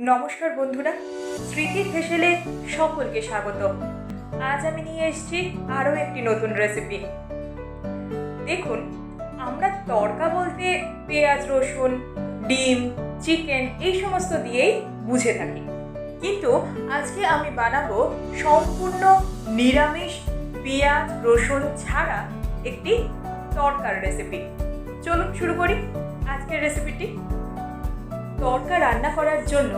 নমস্কার বন্ধুরা, স্মৃতির হেসেলে সকলকে স্বাগত। আজ আমি নিয়ে এসেছি আরও একটি নতুন রেসিপি। দেখুন, আমরা তড়কা বলতে পেঁয়াজ, রসুন, ডিম, চিকেন এই সমস্ত দিয়েই বুঝে থাকি, কিন্তু আজকে আমি বানাবো সম্পূর্ণ নিরামিষ পেঁয়াজ রসুন ছাড়া একটি তড়কার রেসিপি। চলুন শুরু করি আজকের রেসিপিটি। তড়কা রান্না করার জন্য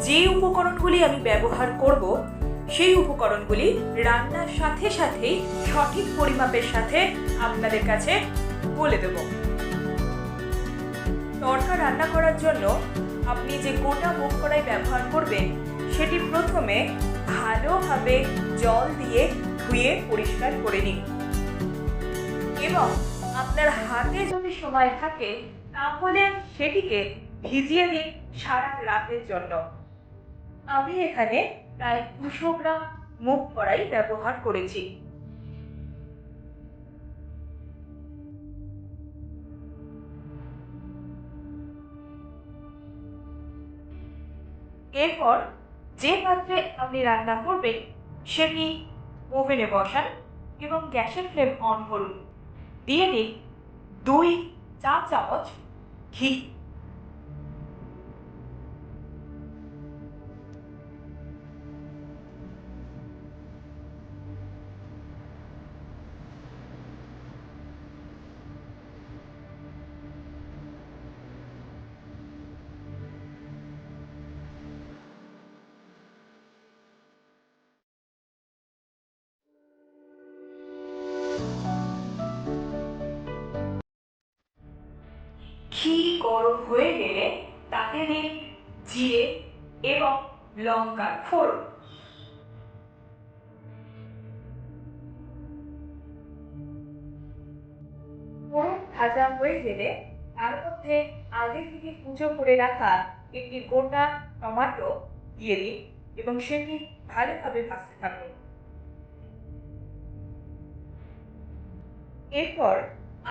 যে উপকরণগুলি আমি ব্যবহার করব সেই উপকরণগুলি রান্নার সাথে সাথেই সঠিক পরিমাপের সাথে আপনাদের কাছে বলে দেব। তড়কা রান্না করার জন্য আপনি যে গোটা মুগ কড়াই ব্যবহার করবেন সেটি প্রথমে ভালোভাবে জল দিয়ে ধুয়ে পরিষ্কার করে নিন, এবং আপনার হাতে যদি সময় থাকে তাহলে সেটিকে ভিজিয়ে দিন সারা রাতের জন্য। আমি এখানে প্রায় 200 গ্রাম মুগ কড়াই ব্যবহার করেছি। এরপর যে পাত্রে আপনি রান্না করবেন সেটি ওভেনে বসান এবং গ্যাসের ফ্লেম অন করুন। দিয়ে দিন 2 চা চামচ ঘি। ঘি গরম হয়ে গেলে তাতে দিন জিরে এবং লঙ্কার ফোড়ন। ফোড়ন ভাজা হয়ে গেলে তার মধ্যে আগে থেকে কুচো করে রাখা একটি গোটা টমেটো দিয়ে দিন এবং সেটি ভালোভাবে ভাজতে থাকুন। এরপর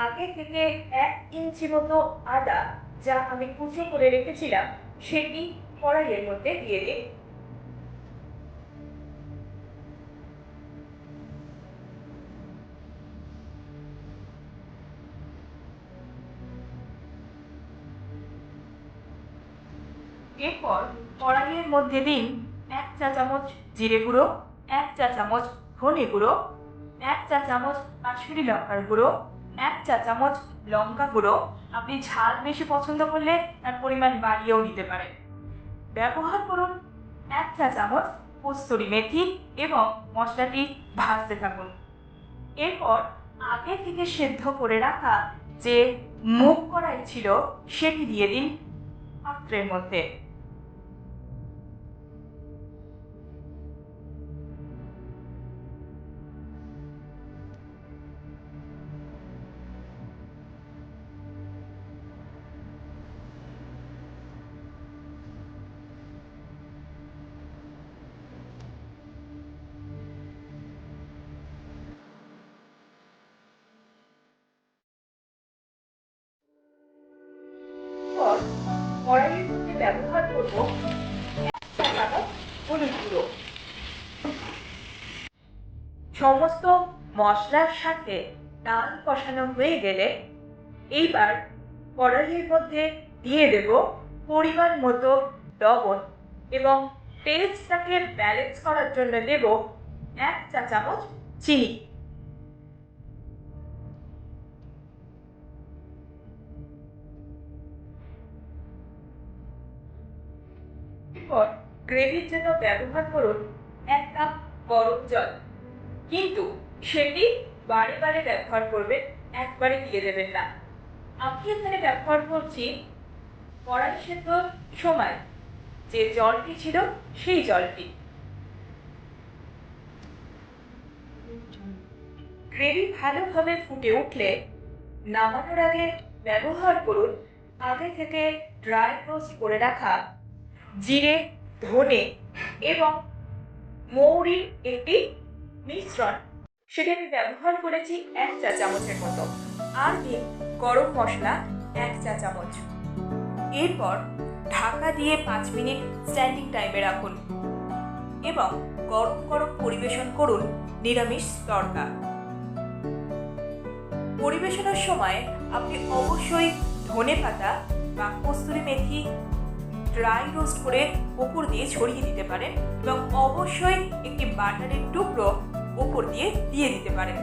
আগে থেকে 1 ইঞ্চি মতো আদা, যা আমি কুচো করে রেখেছিলাম, সেটি কড়াইয়ের মধ্যে দিয়ে দিন। এরপর কড়াইয়ের মধ্যে দিন 1 চা চামচ জিরে গুঁড়ো, 1 চা চামচ ধনে গুঁড়ো, 1 চা চামচ কাশ্মীরি লঙ্কার গুঁড়ো, 1 চা চামচ লঙ্কা গুঁড়ো। আপনি ঝাল বেশি পছন্দ করলে তার পরিমাণ বাড়িয়েও নিতে পারেন। ব্যবহার করুন 1 চা চামচ কস্তুরি মেথি এবং মশলাটি ভাজতে থাকুন। এরপর আগে থেকে সেদ্ধ করে রাখা যে মুগ কড়াই ছিল সেটি দিয়ে দিন পাত্রের মধ্যে। পর কড়াইয়ের মধ্যে ব্যবহার করব 1 চা চামচ হলুদ গুঁড়ো। সমস্ত মশলার সাথে ডাল কষানো হয়ে গেলে এইবার কড়াইয়ের মধ্যে দিয়ে দেব পরিমাণ মতো লবণ এবং টেস্টটাকে ব্যালেন্স করার জন্য দেব 1 চা চামচ চিনি। এরপর গ্রেভির জন্য ব্যবহার করুন 1 কাপ গরম জল, কিন্তু সেটি বারে বারে ব্যবহার করবেন, একবারে দিয়ে দেবেন না। আমি এখানে ব্যবহার করছি কড়াই সেদ্ধর সময় যে জলটি ছিল সেই জলটি। গ্রেভি ভালোভাবে ফুটে উঠলে নামানোর আগে ব্যবহার করুন আগে থেকে ড্রাই রোস্ট করে রাখা জিরে, ধনে এবং মৌরির একটি মিশ্রণ। সেটা আমি ব্যবহার করেছি 1 চা চামচের মতো, আর দিন গরম মশলা 1 চা চামচ। এরপর ঢাকা দিয়ে 5 মিনিট স্ট্যান্ডিং টাইমে রাখুন এবং গরম গরম পরিবেশন করুন নিরামিষ তড়কা। পরিবেশনের সময় আপনি অবশ্যই ধনেপাতা বা কস্তুরি মেথি ড্রাই রোস্ট করে ওপর দিয়ে ছড়িয়ে দিতে পারেন এবং অবশ্যই একটি বাটারের টুকরো ওপর দিয়ে দিতে পারেন।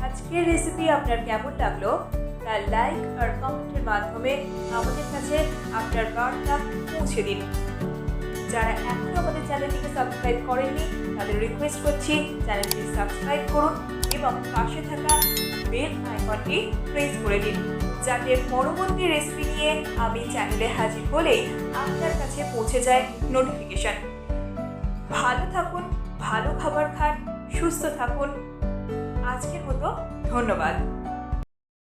আজকের রেসিপি আপনার কেমন লাগলো তা লাইক আর কমেন্টের মাধ্যমে আমাদের কাছে আপনার বার্তা পৌঁছে দিন। যারা এখনো আমাদের চ্যানেলটিকে সাবস্ক্রাইব করেননি তাদের রিকোয়েস্ট করছি চ্যানেলটি সাবস্ক্রাইব করুন এবং পাশে থাকা বেল আইকনটি প্রেস করে দিন, যাতে পরবর্তী রেসিপি নিয়ে আমি চ্যানেলে হাজির হলেই আপনার কাছে পৌঁছে যায় নোটিফিকেশন। ভালো থাকুন, ভালো খাবার খান, সুস্থ থাকুন। আজকের মতো ধন্যবাদ।